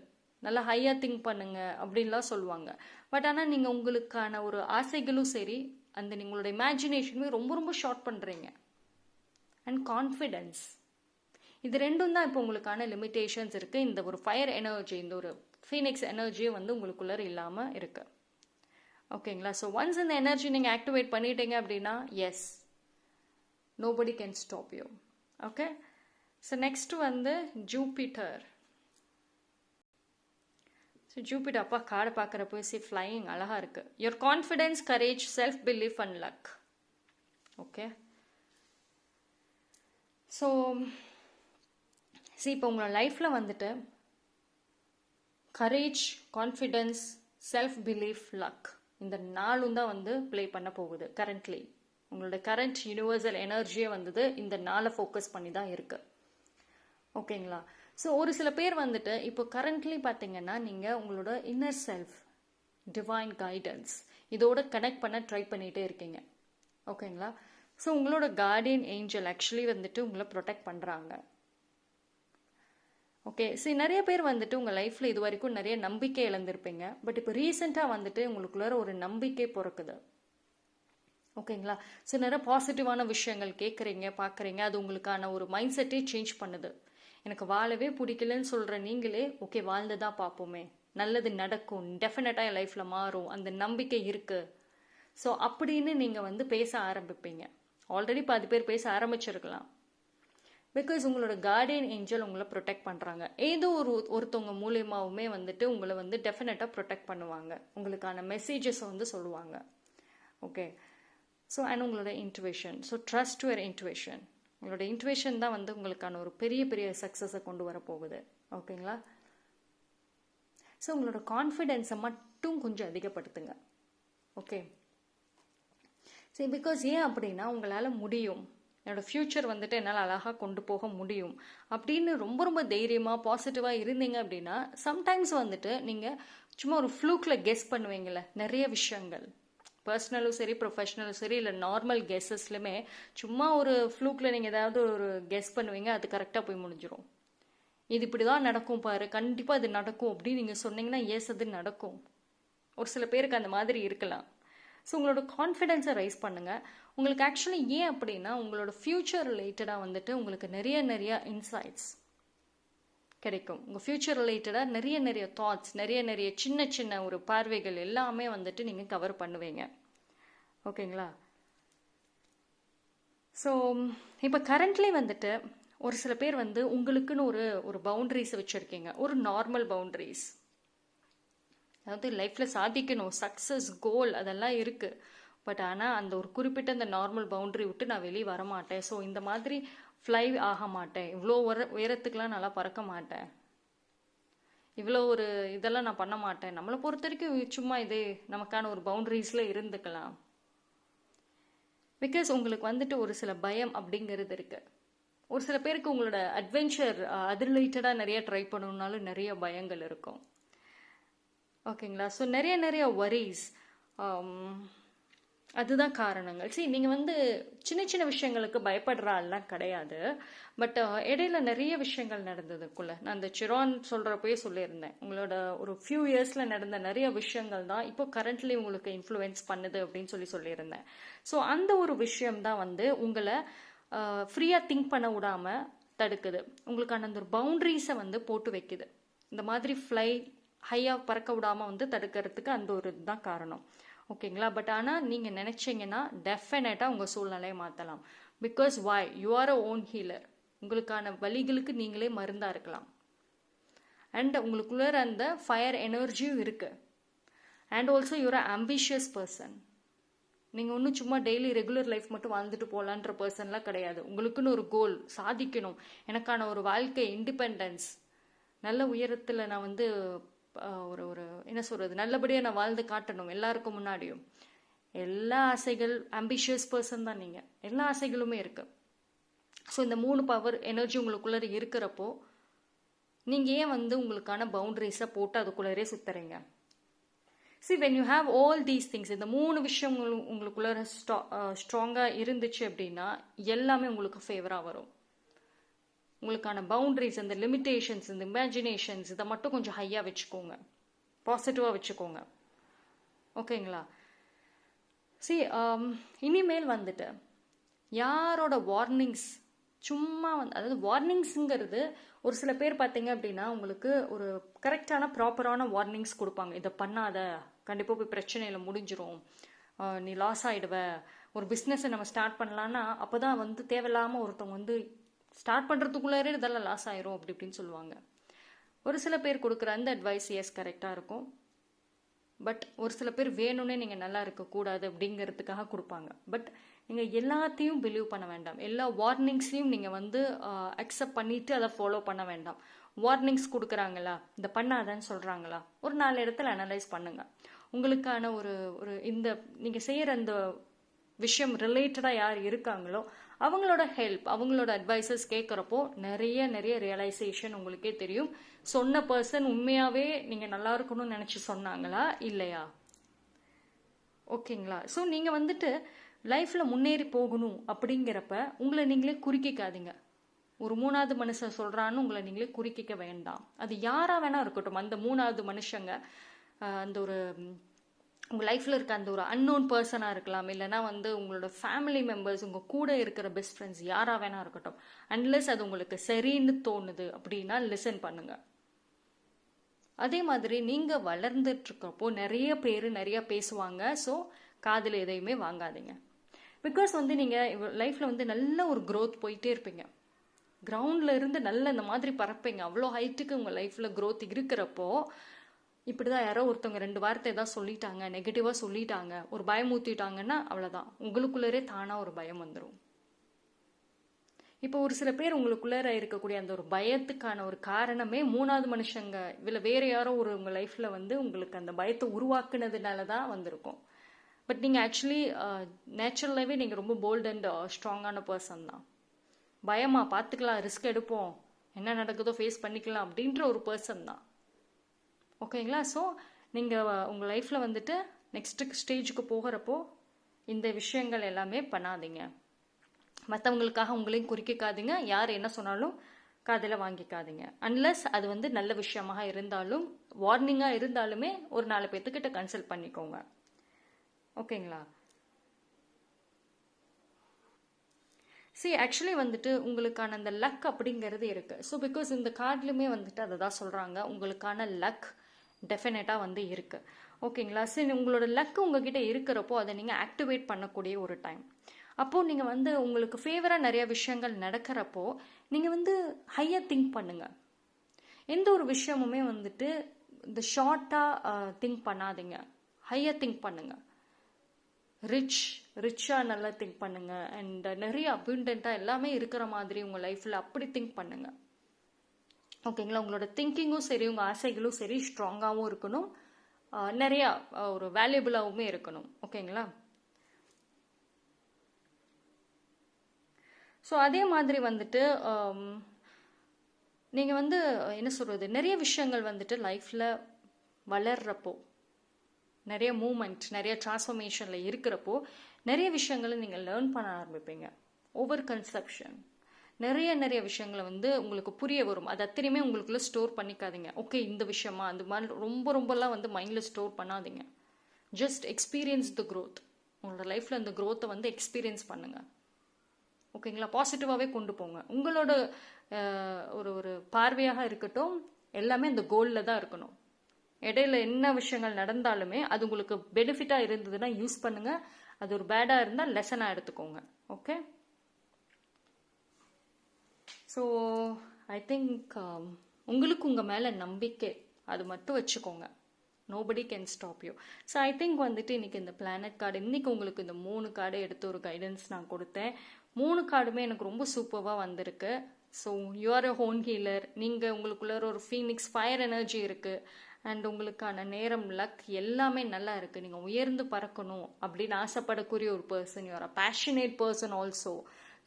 நல்லா ஹையாக திங்க் பண்ணுங்க அப்படின்லாம் சொல்லுவாங்க. பட் ஆனால் நீங்கள் உங்களுக்கான ஒரு ஆசைகளும் சரி அந்த உங்களோட இமேஜினேஷனுமே ரொம்ப ரொம்ப ஷார்ட் பண்ணுறீங்க. அண்ட் கான்ஃபிடென்ஸ், இது ரெண்டும் தான் இப்போ உங்களுக்கான லிமிட்டேஷன்ஸ் இருக்குது. இந்த ஒரு ஃபயர் எனர்ஜி, இந்த ஒரு ஃபீனிக்ஸ் எனர்ஜியும் வந்து உங்களுக்குள்ளே இல்லாமல் இருக்கு. ஓகேங்களா? ஸோ ஒன்ஸ் இந்த எனர்ஜி நீங்கள் ஆக்டிவேட் பண்ணிட்டீங்க அப்படின்னா yes, nobody can stop you. Okay, so next வந்து ஜூபிட்டர். ஸோ ஜூபிட்டர், அப்பா கார்டை பார்க்குறப்போ ஃப்ளையிங் அழகாக இருக்குது. Your confidence, courage, self belief and luck. Okay, so இப்போ உங்களோட லைஃப்பில் வந்துட்டு courage, confidence, self belief, luck இந்த நாலும் தான் வந்து ப்ளே பண்ண போகுது. கரண்ட்லி உங்களோட கரண்ட் யூனிவர்சல் எனர்ஜியை வந்தது இந்த நாளை ஃபோக்கஸ் பண்ணி தான் இருக்குது. ஓகேங்களா? ஸோ ஒரு சில பேர் வந்துட்டு இப்போ கரண்ட்லி பார்த்தீங்கன்னா நீங்கள் உங்களோட இன்னர் செல்ஃப், டிவைன் கைடன்ஸ் இதோட கனெக்ட் பண்ண ட்ரை பண்ணிகிட்டே இருக்கீங்க. ஓகேங்களா? ஸோ உங்களோட கார்டியன் ஏஞ்சல் ஆக்சுவலி வந்துட்டு உங்களை ப்ரொடெக்ட் பண்ணுறாங்க. ஓகே, சரி, நிறைய பேர் வந்துட்டு உங்கள் லைஃப்பில் இது வரைக்கும் நிறைய நம்பிக்கை இழந்திருப்பீங்க. பட் இப்போ ரீசெண்டாக வந்துட்டு உங்களுக்குள்ளார ஒரு நம்பிக்கை பிறக்குது. ஓகேங்களா? ஸோ நிறைய பாசிட்டிவான விஷயங்கள் கேட்குறீங்க, பார்க்குறீங்க. அது உங்களுக்கான ஒரு மைண்ட் செட்டே சேஞ்ச் பண்ணுது. எனக்கு வாழவே பிடிக்கலன்னு சொல்கிற நீங்களே ஓகே வாழ்ந்துதான் பார்ப்போமே, நல்லது நடக்கும், டெஃபினட்டாக என் லைஃப்பில் மாறும், அந்த நம்பிக்கை இருக்குது. ஸோ அப்படின்னு நீங்கள் வந்து பேச ஆரம்பிப்பீங்க. ஆல்ரெடி பாதி பேர் பேச ஆரம்பிச்சிருக்கலாம். பிகாஸ் உங்களோட கார்டியன் ஏஞ்சல் உங்களை ப்ரொடெக்ட் பண்ணுறாங்க. ஏதோ ஒருத்தவங்க மூலியமாகவுமே வந்துட்டு உங்களை வந்து டெஃபினட்டாக ப்ரொடெக்ட் பண்ணுவாங்க, உங்களுக்கான மெசேஜஸை வந்து சொல்லுவாங்க. ஓகே, ஸோ அண்ட் உங்களோட intuition, so trust your intuition. உங்களோட இன்ட்யூஷன் தான் வந்து உங்களுக்கான ஒரு பெரிய சக்ஸஸை கொண்டு வர போகுது. ஓகேங்களா? ஸோ உங்களோட கான்ஃபிடென்ஸை மட்டும் கொஞ்சம் அதிகப்படுத்துங்க. ஓகே, சரி, பிகாஸ் ஏன் அப்படின்னா உங்களால் முடியும், என்னோடய ஃப்யூச்சர் வந்துட்டு என்னால் அழகாக கொண்டு போக முடியும் அப்படின்னு ரொம்ப தைரியமாக பாசிட்டிவாக இருந்தீங்க அப்படின்னா சம்டைம்ஸ் வந்துட்டு நீங்கள் சும்மா ஒரு ஃப்ளூக்கில் கெஸ் பண்ணுவீங்களே நிறைய விஷயங்கள், பர்சனலும் சரி ப்ரொஃபஷ்னலும் சரி இல்லை நார்மல் கெஸ்ஸஸ்லையுமே சும்மா ஒரு ஃப்ளூக்கில் நீங்கள் ஏதாவது ஒரு கெஸ் பண்ணுவீங்க, அது கரெக்டாக போய் முடிஞ்சிடும். இது இப்படி தான் நடக்கும் பாரு, கண்டிப்பாக இது நடக்கும் அப்படின்னு நீங்கள் சொன்னீங்கன்னா எஸ் அது நடக்கும். ஒரு சில பேருக்கு அந்த மாதிரி இருக்கலாம். ஸோ உங்களோட கான்ஃபிடென்ஸை ரைஸ் பண்ணுங்கள். உங்களுக்கு ஆக்சுவலி ஏன் அப்படின்னா உங்களோட ஃப்யூச்சர் ரிலேட்டடாக வந்துட்டு உங்களுக்கு நிறைய இன்சைட்ஸ் கிடைக்கும். உங்கள் ஃப்யூச்சர் ரிலேட்டடாக நிறைய தாட்ஸ், நிறைய சின்ன ஒரு பார்வைகள் எல்லாமே வந்துட்டு நீங்கள் கவர் பண்ணுவீங்க. ஓகேங்களா? ஸோ இப்போ கரண்ட்லி வந்துட்டு ஒரு சில பேர் வந்து உங்களுக்குன்னு ஒரு பவுண்ட்ரிஸ் வச்சுருக்கீங்க, ஒரு நார்மல் பவுண்ட்ரிஸ். அதாவது லைஃப்பில் சாதிக்கணும், சக்ஸஸ் கோல் அதெல்லாம் இருக்குது. பட் ஆனால் அந்த ஒரு குறிப்பிட்ட அந்த நார்மல் பவுண்டரி விட்டு நான் வெளியே வர மாட்டேன். ஸோ இந்த மாதிரி ஃப்ளை ஆக மாட்டேன், இவ்வளோ உயரத்துக்குலாம் நல்லா பறக்க மாட்டேன், இவ்வளோ ஒரு இதெல்லாம் நான் பண்ண மாட்டேன். நம்மளை பொறுத்த வரைக்கும் சும்மா இதே நமக்கான ஒரு பவுண்டரிஸில் இருந்துக்கலாம். பிகாஸ் உங்களுக்கு வந்துட்டு ஒரு சில பயம் அப்படிங்கிறது இருக்குது. ஒரு சில பேருக்கு உங்களோட அட்வென்ச்சர் அது ரிலேட்டடாக நிறைய ட்ரை பண்ணணுன்னாலும் நிறைய பயங்கள் இருக்கும். ஓகேங்களா? ஸோ நிறைய வரிஸ், அதுதான் காரணங்கள். சரி, நீங்கள் வந்து சின்ன சின்ன விஷயங்களுக்கு பயப்படுற ஆள்லாம் கிடையாது. பட் இடையில நிறைய விஷயங்கள் நடந்ததுக்குள்ள நான் அந்த சிரான் சொல்கிறப்பயே சொல்லியிருந்தேன், உங்களோட ஒரு ஃபியூ இயர்ஸில் நடந்த நிறைய விஷயங்கள் தான் இப்போ கரண்ட்லி உங்களுக்கு இன்ஃப்ளூயன்ஸ் பண்ணுது அப்படின்னு சொல்லியிருந்தேன். ஸோ அந்த ஒரு விஷயம் தான் வந்து உங்களை ஃப்ரீயாக திங்க் பண்ண விடாமல் தடுக்குது. உங்களுக்கான அந்த ஒரு பவுண்ட்ரிஸை வந்து போட்டு வைக்குது. இந்த மாதிரி ஃப்ளை ஹையாக பறக்க விடாமல் வந்து தடுக்கிறதுக்கு அந்த ஒரு இதுதான் காரணம். ஓகேங்களா? பட் ஆனால் நீங்கள் நினச்சிங்கன்னா டெஃபினட்டாக உங்கள் சூழ்நிலையை மாற்றலாம். Because why you are a own healer. உங்களுக்கான வலிகளுக்கு நீங்களே மருந்தாக இருக்கலாம். அண்ட் உங்களுக்குள்ள அந்த ஃபயர் எனர்ஜியும் இருக்குது. And also you're a ambitious person. நீங்கள் ஒன்றும் சும்மா டெய்லி ரெகுலர் லைஃப் மட்டும் வாழ்ந்துட்டு போகலான்ற பர்சன்லாம் கிடையாது. உங்களுக்குன்னு ஒரு கோல், சாதிக்கணும், எனக்கான ஒரு வாழ்க்கை, இண்டிபெண்டன்ஸ், நல்ல உயரத்தில் நான் வந்து ஒரு ஒரு என்ன சொல்கிறது, நல்லபடியாக நான் வாழ்ந்து காட்டணும் எல்லாருக்கும் முன்னாடியும். எல்லா ஆசைகள், ஆம்பிஷியஸ் பர்சன் தான் நீங்கள். எல்லா ஆசைகளுமே இருக்குது. ஸோ இந்த 3 பவர் எனர்ஜி உங்களுக்குள்ளே இருக்கிறப்போ நீங்கள் ஏன் வந்து உங்களுக்கான பவுண்டரிஸை போட்டு அதுக்குள்ளே சுற்றுறீங்க? See, when you have all these things, இந்த 3 விஷயம் உங்களுக்குள்ள ஸ்ட்ராங்காக இருந்துச்சு அப்படின்னா எல்லாமே உங்களுக்கு ஃபேவராக வரும். உங்களுக்கான பவுண்டரிஸ், அந்த லிமிட்டேஷன்ஸ், இந்த இமேஜினேஷன்ஸ் இதை மட்டும் கொஞ்சம் ஹையாக வச்சுக்கோங்க, பாசிட்டிவாக வச்சுக்கோங்க. ஓகேங்களா? See, இனிமேல் வந்துட்டு யாரோட வார்னிங்ஸ் சும்மா வந்து, அதாவது வார்னிங்ஸுங்கிறது ஒரு சில பேர் பார்த்தீங்க அப்படின்னா உங்களுக்கு ஒரு கரெக்டான ப்ராப்பரான வார்னிங்ஸ் கொடுப்பாங்க. இதை பண்ணாத, கண்டிப்பாக போய் பிரச்சனையில் முடிஞ்சிரும், நீ லாஸ் ஆகிடுவ. ஒரு பிஸ்னஸை நம்ம ஸ்டார்ட் பண்ணலான்னா அப்போ தான் வந்து தேவையில்லாமல் ஒருத்தவங்க வந்து ஸ்டார்ட் பண்ணுறதுக்குள்ளாரே இதெல்லாம் லாஸ் ஆயிரும் அப்படி இப்படின்னு சொல்லுவாங்க. ஒரு சில பேர் கொடுக்குற அந்த அட்வைஸ் எஸ் கரெக்டாக இருக்கும். பட் ஒரு சில பேர் வேணும்னே நீங்கள் நல்லா இருக்கக்கூடாது அப்படிங்கிறதுக்காக கொடுப்பாங்க. பட் நீங்கள் எல்லாத்தையும் பிலீவ் பண்ண வேண்டாம். எல்லா வார்னிங்ஸையும் நீங்கள் வந்து அக்செப்ட் பண்ணிவிட்டு அதை ஃபாலோ பண்ண வேண்டாம். வார்னிங்ஸ் கொடுக்குறாங்களா, இந்த பண்ணாதன்னு சொல்கிறாங்களா, ஒரு 4 இடத்துல அனலைஸ் பண்ணுங்கள். உங்களுக்கான ஒரு ஒரு இந்த நீங்கள் செய்கிற அந்த விஷயம் ரிலேட்டடாக யார் இருக்காங்களோ அவங்களோட ஹெல்ப், அவங்களோட அட்வைசஸ் கேட்குறப்போ நிறைய ரியலைசேஷன் உங்களுக்கே தெரியும். சொன்ன பர்சன் உண்மையாகவே நீங்கள் நல்லா இருக்கணும்னு நினச்சி சொன்னாங்களா இல்லையா? ஓகேங்களா? ஸோ நீங்கள் வந்துட்டு லைஃப்பில் முன்னேறி போகணும் அப்படிங்கிறப்ப உங்களை நீங்களே குறுக்கிக்காதீங்க. ஒரு 3வது மனுஷன் சொல்கிறான்னு உங்களை நீங்களே குறுக்கிக்க வேண்டாம். அது யாராக வேணா இருக்கட்டும். அந்த 3வது மனுஷங்க அந்த ஒரு உங்கள் லைஃப்பில் இருக்க அந்த ஒரு அன்னோன் பர்சனாக இருக்கலாம், இல்லைனா வந்து உங்களோட ஃபேமிலி மெம்பர்ஸ், உங்கள் கூட இருக்கிற பெஸ்ட் ஃப்ரெண்ட்ஸ், யாராக வேணா இருக்கட்டும். அன்லெஸ் அது உங்களுக்கு சரின்னு தோணுது அப்படின்னா லிசன் பண்ணுங்க. அதே மாதிரி நீங்கள் வளர்ந்துட்டுருக்கப்போ நிறைய பேர் நிறைய பேசுவாங்க. ஸோ காதில் எதையுமே வாங்காதீங்க. பிகாஸ் வந்து நீங்கள் லைஃப்பில் வந்து நல்ல ஒரு க்ரோத் போயிட்டே இருப்பீங்க. கிரவுண்டில் இருந்து நல்ல இந்த மாதிரி பறப்பீங்க. அவ்வளோ ஹைட்டுக்கு உங்கள் லைஃப்பில் க்ரோத் இருக்கிறப்போ இப்படிதான் யாரோ ஒருத்தவங்க 2 வார்த்தை ஏதாவது சொல்லிட்டாங்க, நெகட்டிவாக சொல்லிட்டாங்க, ஒரு பயமூத்திட்டாங்கன்னா அவ்வளோதான், உங்களுக்குள்ளரே தானாக ஒரு பயம் வந்துடும். இப்போ ஒரு சில பேர் உங்களுக்குள்ளே இருக்கக்கூடிய அந்த ஒரு பயத்துக்கான ஒரு காரணமே 3வது மனுஷங்க இல்லை வேற யாரோ ஒரு உங்கள் லைஃப்பில் வந்து உங்களுக்கு அந்த பயத்தை உருவாக்குனதுனால தான் வந்திருக்கும். பட் நீங்கள் ஆக்சுவலி நேச்சுரலாகவே நீங்கள் ரொம்ப போல்ட் அண்ட் ஸ்ட்ராங்கான பர்சன் தான். பயமா பார்த்துக்கலாம், ரிஸ்க் எடுப்போம், என்ன நடக்குதோ ஃபேஸ் பண்ணிக்கலாம் அப்படின்ற ஒரு பர்சன் தான். ஓகேங்களா? ஸோ நீங்கள் உங்கள் லைஃப்பில் வந்துட்டு நெக்ஸ்ட்டு ஸ்டேஜுக்கு போகிறப்போ இந்த விஷயங்கள் எல்லாமே பண்ணாதீங்க. மற்றவங்களுக்காக உங்களையும் குறிக்காதீங்க. யார் என்ன சொன்னாலும் காதில் வாங்கிக்காதீங்க. அன்லெஸ் அது வந்து நல்ல விஷயமாக இருந்தாலும், வார்னிங்காக இருந்தாலுமே ஒரு 4 பேர்த்துக்கிட்ட கன்சல்ட் பண்ணிக்கோங்க. ஓகேங்களா? ஆக்சுவலி வந்துட்டு உங்களுக்கான அந்த லக் அப்படிங்கிறது இருக்குது. ஸோ பிகாஸ் இந்த கார்ட்லையுமே வந்துட்டு அதை தான் சொல்கிறாங்க, உங்களுக்கான லக் டெஃபினட்டாக வந்து இருக்குது. ஓகேங்களா? சரி, உங்களோட லக்கு உங்ககிட்ட இருக்கிறப்போ அதை நீங்கள் ஆக்டிவேட் பண்ணக்கூடிய ஒரு டைம். அப்போது நீங்கள் வந்து உங்களுக்கு ஃபேவராக நிறைய விஷயங்கள் நடக்கிறப்போ நீங்கள் வந்து ஹையாக திங்க் பண்ணுங்கள். எந்த ஒரு விஷயமுமே வந்துட்டு இந்த ஷார்ட்டாக திங்க் பண்ணாதீங்க, ஹையாக திங்க் பண்ணுங்கள். ரிச்சாக நல்லா திங்க் பண்ணுங்கள். அண்ட் நிறைய அபிண்டண்ட்டாக எல்லாமே இருக்கிற மாதிரி உங்கள் லைஃப்பில் அப்படி திங்க் பண்ணுங்கள். ஓகேங்களா? உங்களோட திங்கிங்கும் சரி, உங்கள் ஆசைகளும் சரி ஸ்ட்ராங்காகவும் இருக்கணும், நிறையா ஒரு வேல்யூபிளாகவுமே இருக்கணும். ஓகேங்களா? ஸோ அதே மாதிரி வந்துட்டு நீங்கள் வந்து என்ன சொல்கிறது, நிறைய விஷயங்கள் வந்துட்டு லைஃப்பில் வளர்றப்போ, நிறைய மூமெண்ட், நிறைய டிரான்ஸ்ஃபர்மேஷனில் இருக்கிறப்போ நிறைய விஷயங்களை நீங்கள் லேர்ன் பண்ண ஆரம்பிப்பீங்க. ஓவர் கன்செப்ஷன், நிறைய விஷயங்களை வந்து உங்களுக்கு புரிய வரும். அது அத்தனையுமே உங்களுக்குள்ள ஸ்டோர் பண்ணிக்காதீங்க. ஓகே, இந்த விஷயமா அந்த மாதிரி ரொம்பலாம் வந்து மைண்டில் ஸ்டோர் பண்ணாதீங்க. Just experience the growth. உங்களோட லைஃப்பில் அந்த க்ரோத்தை வந்து எக்ஸ்பீரியன்ஸ் பண்ணுங்கள். ஓகேங்களா? பாசிட்டிவாகவே கொண்டு போங்க. உங்களோட ஒரு பார்வையாக இருக்கட்டும், எல்லாமே அந்த கோலில் தான் இருக்கணும். இடையில என்ன விஷயங்கள் நடந்தாலுமே அது உங்களுக்கு பெனிஃபிட்டாக இருந்ததுன்னா யூஸ் பண்ணுங்கள். அது ஒரு பேடாக இருந்தால் லெசனாக எடுத்துக்கோங்க. ஓகே? ஸோ ஐ திங்க் உங்களுக்கு உங்கள் மேலே நம்பிக்கை அது மட்டும் வச்சுக்கோங்க. Nobody can stop you. So I think வந்துட்டு இன்றைக்கி இந்த பிளானட் கார்டு, இன்றைக்கி உங்களுக்கு இந்த 3 கார்டு எடுத்து ஒரு கைடன்ஸ் நான் கொடுத்தேன். 3 கார்டுமே எனக்கு ரொம்ப சூப்பராக வந்திருக்கு. So you are a hone healer. நீங்கள் உங்களுக்குள்ள ஒரு ஃபீனிக்ஸ் ஃபயர் எனர்ஜி இருக்குது. அண்ட் உங்களுக்கான நேரம், லக் எல்லாமே நல்லா இருக்குது. நீங்கள் உயர்ந்து பறக்கணும் அப்படின்னு ஆசைப்படக்கூடிய ஒரு person. You are a passionate person also.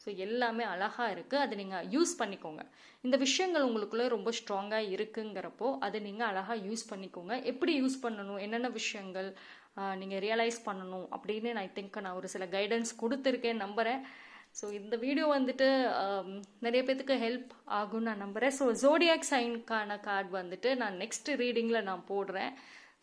So எல்லாமே அழகாக இருக்குது. அதை நீங்கள் யூஸ் பண்ணிக்கோங்க. இந்த விஷயங்கள் உங்களுக்குள்ளே ரொம்ப ஸ்ட்ராங்காக இருக்குங்கிறப்போ அதை நீங்கள் அழகாக யூஸ் பண்ணிக்கோங்க. எப்படி யூஸ் பண்ணணும், என்னென்ன விஷயங்கள் நீங்கள் ரியலைஸ் பண்ணணும் அப்படின்னு ஐ திங்க் நான் ஒரு சில கைடன்ஸ் கொடுத்துருக்கேன், நம்புகிறேன். ஸோ இந்த வீடியோ வந்துட்டு நிறைய பேத்துக்கு ஹெல்ப் ஆகும்னு நான் நம்புகிறேன். ஸோ ஜோடியாக் சைனுக்கான கார்டு வந்துட்டு நான் நெக்ஸ்ட் ரீடிங்கில் நான் போடுறேன்.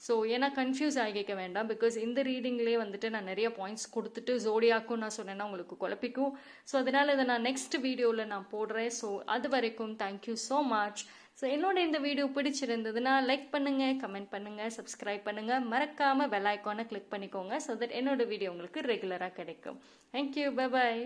ஸோ ஏன்னா கன்ஃபியூஸ் ஆகிக்க வேண்டாம். பிகாஸ் இந்த ரீடிங்லேயே வந்துட்டு நான் நிறைய பாயிண்ட்ஸ் கொடுத்துட்டு ஜோடியாக்கும் நான் சொன்னேன்னா உங்களுக்கு குழப்பிக்கும். ஸோ அதனால் இதை நான் நெக்ஸ்ட் வீடியோவில் நான் போடுறேன். ஸோ அது வரைக்கும் தேங்க்யூ ஸோ மச். ஸோ என்னோட இந்த வீடியோ பிடிச்சிருந்ததுன்னா லைக் பண்ணுங்கள், கமெண்ட் பண்ணுங்கள், சப்ஸ்கிரைப் பண்ணுங்கள், மறக்காமல் பெல் ஐக்கானை கிளிக் பண்ணிக்கோங்க. ஸோ தட் என்னோட வீடியோ உங்களுக்கு ரெகுலராக கிடைக்கும். Thank you, bye bye.